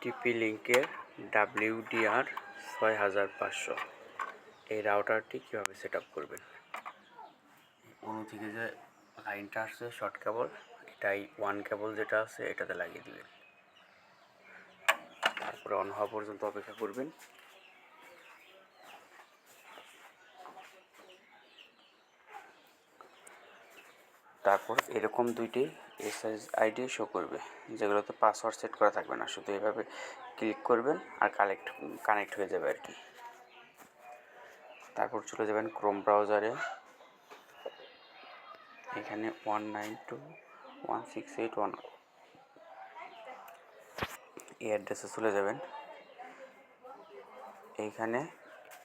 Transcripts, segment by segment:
টিপি লিঙ্কের WDR6500 এই রাউটারটি কীভাবে সেট আপ করবেন। অনু থেকে যে লাইনটা আসছে শর্ট কেবল, এটাই ওয়ান কেবল যেটা আছে এটাতে লাগিয়ে দিবেন। তারপরে অন হওয়া পর্যন্ত অপেক্ষা করবেন। তারপর এরকম দুইটি SSID শো করবে, যেগুলোতে পাসওয়ার্ড সেট করা থাকবে না, শুধু এভাবে ক্লিক করবেন আর কানেক্ট হয়ে যাবে আর কি। তারপর চলে যাবেন ক্রোম ব্রাউজারে, এখানে 192.168.1 এই অ্যাড্রেসে চলে যাবেন। এইখানে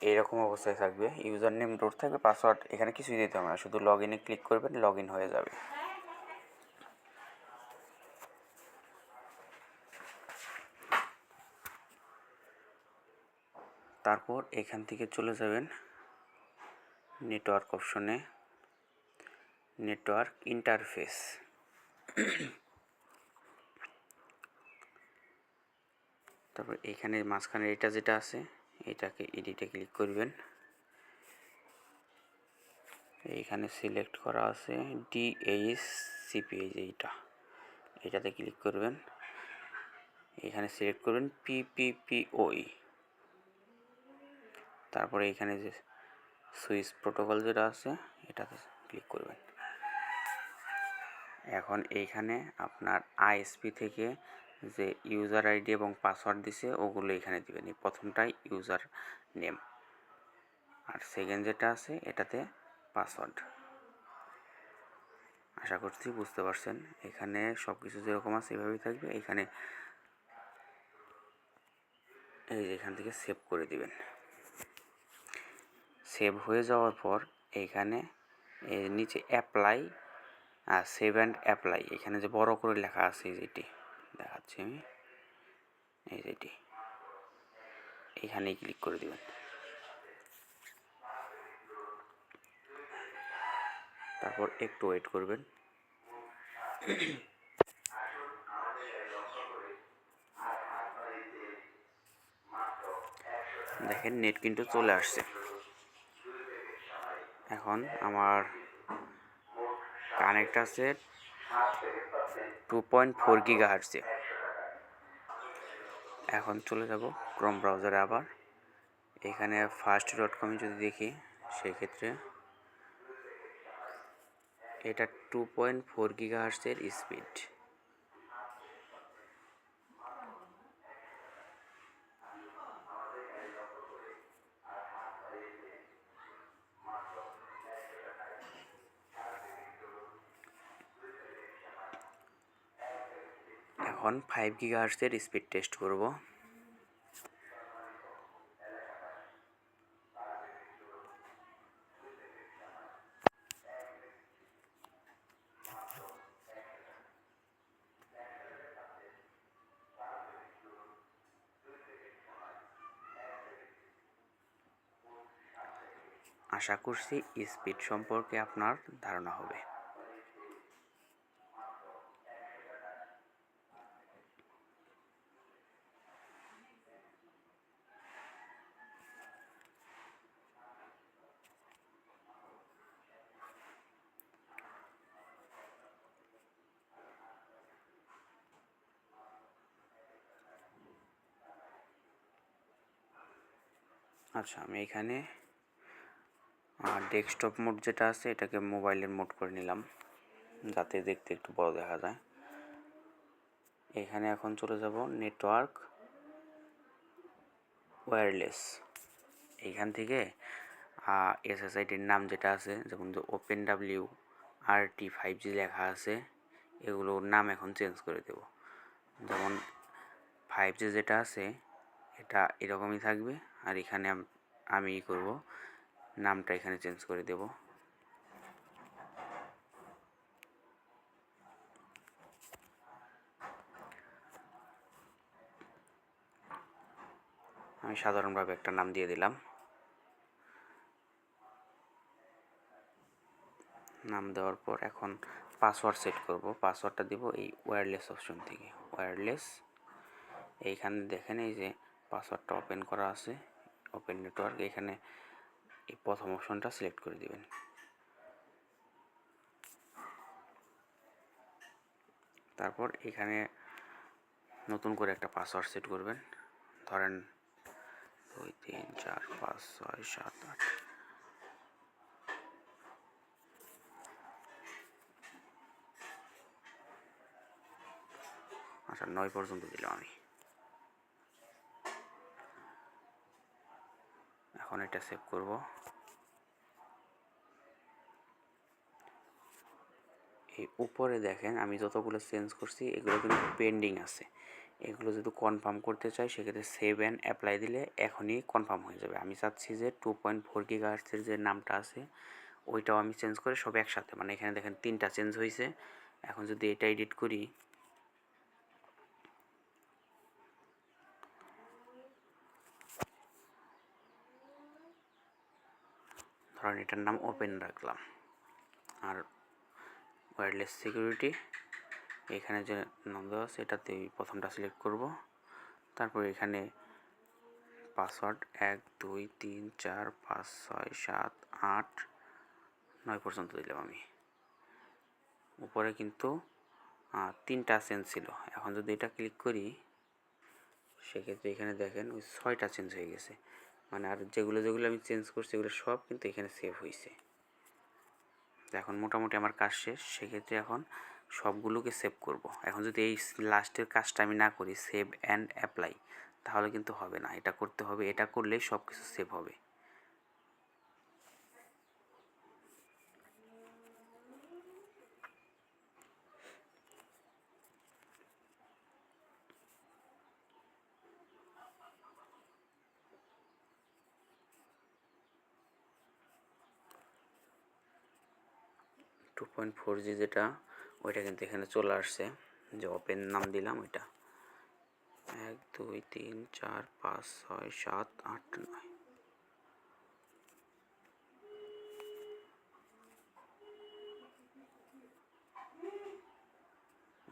এইরকম অবস্থায় থাকবে, ইউজার নেম রুট থাকবে, পাসওয়ার্ড এখানে কিছুই দিতে হবে না, শুধু লগ ইনে ক্লিক করবেন, লগ ইন হয়ে যাবে। তারপর এখান থেকে চলে যাবেন নেটওয়ার্ক অপশনে, নেটওয়ার্ক ইন্টারফেস। তারপর এখানে মাঝখানে এটা যেটা আছে এটাকে এডিটে ক্লিক করবেন। এইখানে সিলেক্ট করা আছে DHCP, এটাতে ক্লিক করবেন। এখানে সিলেক্ট করবেন PPPoE। তারপরে এখানে যে সুইচ প্রোটোকল যেটা আছে এটাতে ক্লিক করবেন। এখন এইখানে আপনার ISP থেকে যে ইউজার আইডি এবং পাসওয়ার্ড দিছে ওগুলো এখানে দিবেন। এই প্রথমটাই ইউজার নেম আর সেকেন্ড যেটা আছে এটাতে পাসওয়ার্ড। আশা করছি বুঝতে পারছেন। এখানে সব কিছু যেরকম আছে এভাবেই থাকবে। এখানে এখান থেকে সেভ করে দিবেন। সেভ হয়ে যাওয়ার পর এইখানে নিচে অ্যাপ্লাই আর সেভ অ্যান্ড অ্যাপ্লাই, এখানে যে বড় করে লেখা আছে যেটি দেখাচ্ছি আমি, এই যেটি এইখানেই ক্লিক করে দিবেন। তারপর একটু ওয়েট করবেন। দেখেন নেট কিন্তু চলে আসছে। এখন আমার কানেক্ট আছে 2.4 GHz-এ। এখন চলে যাব ক্রোম ব্রাউজারে আবার। এখানে fast.com যদি দেখি সেক্ষেত্রে এটা 2.4 GHz-এর স্পিড। এখন 5 GHz-এর স্পিড টেস্ট করব। আশা করছি স্পিড সম্পর্কে আপনার ধারণা হবে। আচ্ছা, আমি এখানে ডেস্কটপ মোড যেটা আছে এটাকে মোবাইলের মোড করে নিলাম, যাতে দেখতে একটু বড় দেখা যায়। এখানে এখন চলে যাব নেটওয়ার্ক ওয়্যারলেস। এইখান থেকে SSIDর নাম যেটা আছে, যেমন যে OpenWrt 5G লেখা আছে, এগুলোর নাম এখন চেঞ্জ করে দেব। যেমন 5G যেটা আছে এটা এরকমই থাকবে, আর এখানে আমি করব নামটা এখানে চেঞ্জ করে দেব। আমি সাধারণভাবে একটা নাম দিয়ে দিলাম। নাম দেওয়ার পর এখন পাসওয়ার্ড সেট করব। পাসওয়ার্ডটা দেব এই ওয়্যারলেস অপশন থেকে, ওয়্যারলেস এইখানে দেখেন এই যে পাসওয়ার্ডটা ওপেন করা আছে, ওপেন নেটওয়ার্ক, এখানে এই প্রথম অপশনটা সিলেক্ট করে দিবেন। তারপর এখানে নতুন করে একটা পাসওয়ার্ড সেট করবেন, ধরেন 2 3 4 5 6 7 8। আচ্ছা 9 পর্যন্ত দিলাম আমি। এখন এটা সেভ করব। এই উপরে দেখেন আমি যতগুলো চেঞ্জ করছি এগুলো কিন্তু পেন্ডিং আছে, এগুলো যদি কনফার্ম করতে চাই সেক্ষেত্রে সেভ অ্যান্ড অ্যাপ্লাই দিলে এখনই কনফার্ম হয়ে যাবে। আমি চাচ্ছি যে 2.4 GHz যে নামটা আছে ওইটাও আমি চেঞ্জ করে সব একসাথে, মানে এখানে দেখেন 3টা চেঞ্জ হয়েছে। এখন যদি এটা এডিট করি, ধরেন এটার নাম ওপেন রাখলাম, আর ওয়্যারলেস সিকিউরিটি এখানে যে নাম দেওয়া আছে এটাতে প্রথমটা সিলেক্ট করব। তারপর এখানে পাসওয়ার্ড 1 2 3 4 5 6 7 8 9 পর্যন্ত দিলাম আমি। উপরে কিন্তু 3টা চেঞ্জ ছিল, এখন যদি এটা ক্লিক করি সেক্ষেত্রে এখানে দেখেন ওই 6টা চেঞ্জ হয়ে গেছে, মানে আর যেগুলো আমি চেঞ্জ করছি এগুলো সব কিন্তু এখানে সেভ হয়েছে। এখন মোটামুটি আমার কাজ শেষ, সেক্ষেত্রে এখন সবগুলোকে সেভ করব। এখন যদি এই লাস্টের কাজটা আমি না করি সেভ অ্যান্ড অ্যাপ্লাই, তাহলে কিন্তু হবে না, এটা করতে হবে, এটা করলেই সব কিছু সেভ হবে। 2.4G যেটা ওইটা কিন্তু এখানে চলে আসছে, যে ওপেন নাম দিলাম ওইটা 1 2 3 4 5 6 7 8 9।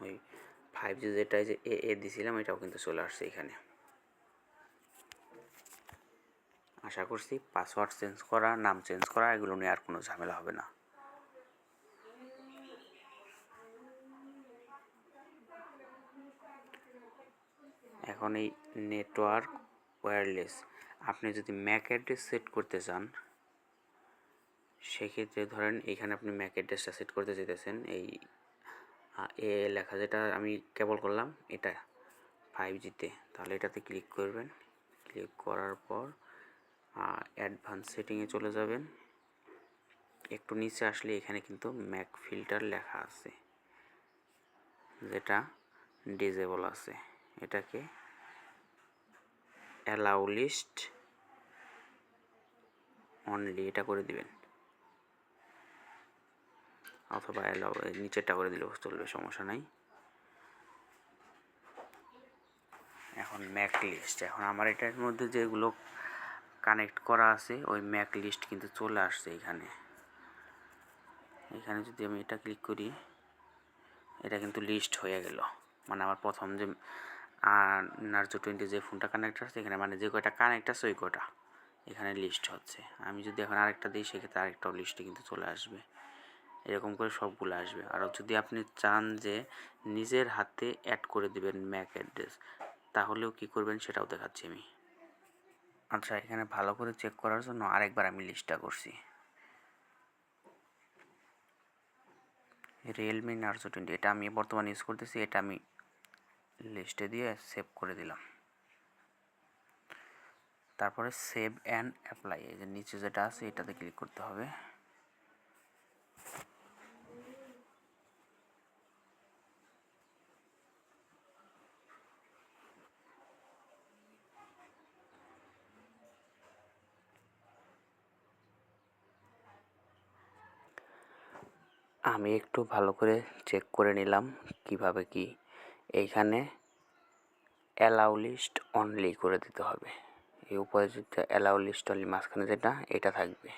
ওই 5G যেটা যে এ দিছিলাম এটাও কিন্তু চলে আসছে এখানে। আশা করছি পাসওয়ার্ড চেঞ্জ করা, নাম চেঞ্জ করা এগুলো নিয়ে আর কোনো ঝামেলা হবে না। এখন এই নেটওয়ার্ক ওয়্যারলেস আপনি যদি ম্যাক অ্যাড্রেস সেট করতে চান সেক্ষেত্রে ধরেন এইখানে আপনি ম্যাক অ্যাড্রেসটা সেট করতে চাইতেছেন, এই এ লেখা যেটা আমি কেবল করলাম এটা 5Gতে, তাহলে এটাতে ক্লিক করবেন। ক্লিক করার পর অ্যাডভান্স সেটিংয়ে চলে যাবেন। একটু নিচে আসলে এখানে কিন্তু ম্যাক ফিল্টার লেখা আছে, যেটা ডিজেবল আছে, এটাকে অ্যালাউ লিস্ট অনলি এটা করে দিবেন, অথবা অ্যালাউ নিচেরটা করে দিলেও চলবে, সমস্যা নাই। এখন ম্যাক লিস্ট, এখন আমার এটার মধ্যে যেগুলো কানেক্ট করা আছে ওই ম্যাক লিস্ট কিন্তু চলে আসছে এখানে। এখানে যদি আমি এটা ক্লিক করি এটা কিন্তু লিস্ট হয়ে গেল, মানে আমার প্রথম যে নার্জো 20 যে ফোনটা কানেক্ট আছে এখানে, মানে যে কয়টা কানেক্ট আছে ওই কয়টা এখানে লিস্ট হচ্ছে। আমি যদি এখন আরেকটা দিই সেক্ষেত্রে আরেকটাও লিস্টে কিন্তু চলে আসবে, এরকম করে সবগুলো আসবে। আর যদি আপনি চান যে নিজের হাতে অ্যাড করে দিবেন ম্যাক অ্যাড্রেস, তাহলেও কি করবেন সেটাও দেখাচ্ছি আমি। আচ্ছা এখানে ভালো করে চেক করার জন্য আরেকবার আমি লিস্টটা করছি, রিয়েলমি নার্জো 20 এটা আমি বর্তমানে ইউজ করতেছি, এটা আমি লিস্টে দিয়ে সেভ করে দিলাম। তারপরে সেভ অ্যান্ড অ্যাপ্লাই, এই যে নিচে যেটা আছে এটাতে ক্লিক করতে হবে। আমি একটু ভালো করে চেক করে নিলাম কিভাবে কি, এইখানে অ্যালাউ লিস্ট অনলি করে দিতে হবে, এই উপরে যেটা অ্যালাউ লিস্ট অনলি মাঝখানে যেটা এটা থাকবে।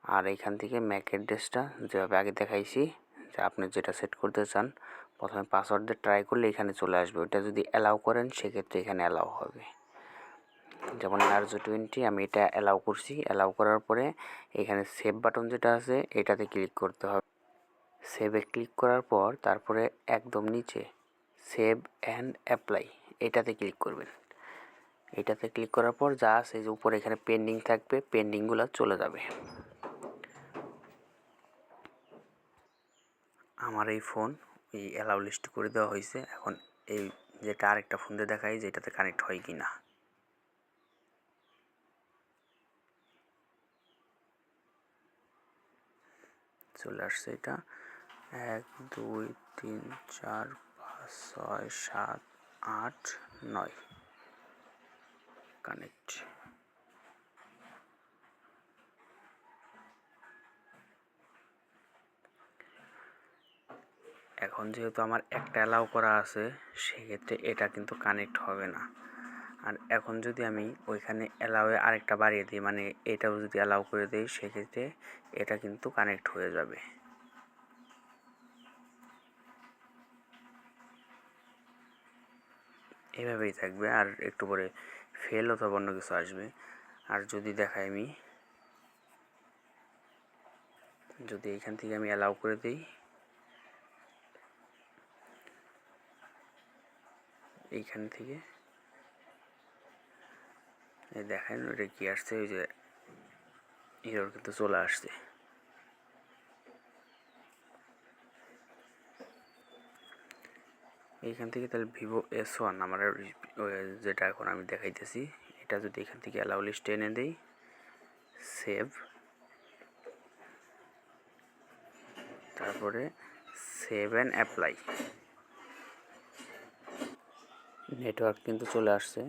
আর এইখান থেকে ম্যাক অ্যাড্রেসটা যেভাবে আগে দেখাইছি যে আপনি যেটা সেট করতে চান প্রথমে পাসওয়ার্ড দিয়ে ট্রাই করলে এখানে চলে আসবে, ওটা যদি অ্যালাউ করেন সেক্ষেত্রে এখানে অ্যালাউ হবে। যেমন নার্জো20 আমি এটা অ্যালাউ করছি, অ্যালাউ করার পরে এখানে সেভ বাটন যেটা আছে এটাতে ক্লিক করতে হবে। সেভে ক্লিক করার পর তারপরে একদম নিচে সেভ অ্যান্ড অ্যাপ্লাই এটাতে ক্লিক করবেন। এটাতে ক্লিক করার পর যা আছে যে উপরে এখানে পেন্ডিং থাকবে, পেন্ডিংগুলো চলে যাবে। আমার এই ফোন এই অ্যালাউ লিস্ট করে দেওয়া হয়েছে। এখন এই যেটা আরেকটা ফোন দিয়ে দেখাই যে এটাতে কানেক্ট হয় কি না। চলে আসছে এটা 1 2 3 4 5 6 7 8 9 কানেক্ট। এখন যেহেতু আমার একটা অ্যালাউ করা আছে সেক্ষেত্রে এটা কিন্তু কানেক্ট হবে না। আর এখন যদি আমি ওইখানে অ্যালাউয়ে আরেকটা বাড়িয়ে দিই, মানে এটাও যদি অ্যালাউ করে দিই সেক্ষেত্রে এটা কিন্তু কানেক্ট হয়ে যাবে। এভাবেই থাকবে, আর একটু পরে ফেল অথবা অন্য কিছু আসবে। আর যদি দেখাই আমি, যদি এইখান থেকে আমি অ্যালাউ করে দিই, এইখান থেকে এই দেখেন ওটা কি আসছে, ওই যে এরর কিন্তু চলে আসছে। এইখান থেকে তাহলে vivo-S1 আমার যেটা এখন আমি দেখাইতেছি, এটা যদি এখান থেকে অ্যালাউ লিস্টে এনে দিই, সেভ, তারপরে সেভ অ্যান্ড অ্যাপ্লাই, নেটওয়ার্ক কিন্তু চলে আসছে।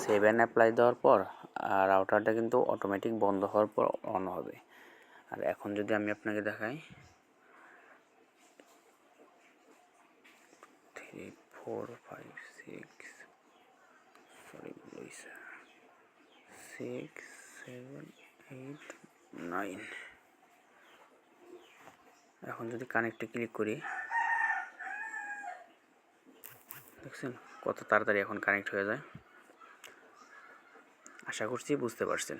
সেভ অ্যান্ড অ্যাপ্লাই দেওয়ার পর রাউটারটা কিন্তু অটোমেটিক বন্ধ হওয়ার পর অন হবে। আর এখন যদি আমি আপনাকে দেখাই 3 4 5 6 7 8 9, এখন যদি কানেক্টে ক্লিক করি, দেখছেন কত তাড়াতাড়ি এখন কানেক্ট হয়ে যায়। আশা করছি বুঝতে পারছেন।